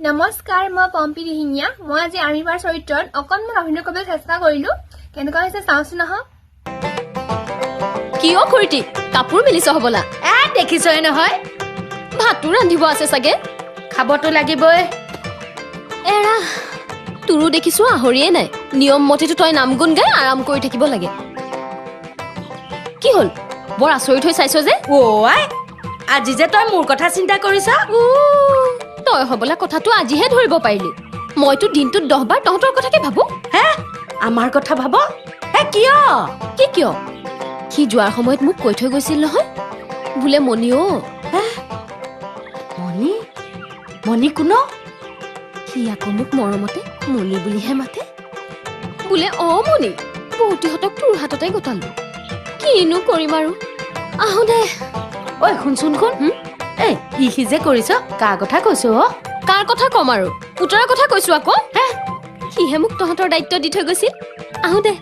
নমস্কাৰ মই পম্পী দিহিঙীয়া মই আজি আৰ্মিবাৰ চৰিত্ৰত অকনমান অভিনয় কৰিবলৈ চেষ্টা কৰিলো কেনেকুৱা হৈছে চাওঁচোন নহয় কিয় খুৰিটি কাপোৰ মিলিছ হবলা দেখিছই নহয় ভাতটো ৰান্ধিব আছে চাগে খাবতো লাগিবই এৰা তোৰো দেখিছো আহৰিয়ে নাই নিয়ম মতেতো তই নাম গুণ গাই আৰাম কৰি থাকিব লাগে কি হ'ল বৰ আচৰিত হৈ চাইছ যে আই আজি যে তই মোৰ কথা চিন্তা কৰিছ তই হবলা কথাটো আজিহে ধৰিব পাৰিলি মইতো দিনটোত 10 বাৰ তহঁতৰ কথাকে ভাবো হে আমাৰ কথা ভাব হে কিয় কিয় সি যোৱাৰ সময়ত মোক কৈ থৈ গৈছিল নহয় বোলে মণিও মণি মণি কোন সি আকৌ মোক মৰমতে মণি বুলিহে মাতে বোলে মণি বহুতিহঁতক তোৰ হাততে গতালো কিনো কৰিম আৰু আহো দে ঐ শুনচোন সি যে কৰিছ কাৰ কথা কৈছো কাৰ কথা কম আৰু পুতৰাৰ কথা কৈছো আকৌ সিহে মোক তহঁতৰ দায়িত্ব দি থৈ গৈছিল আহো দে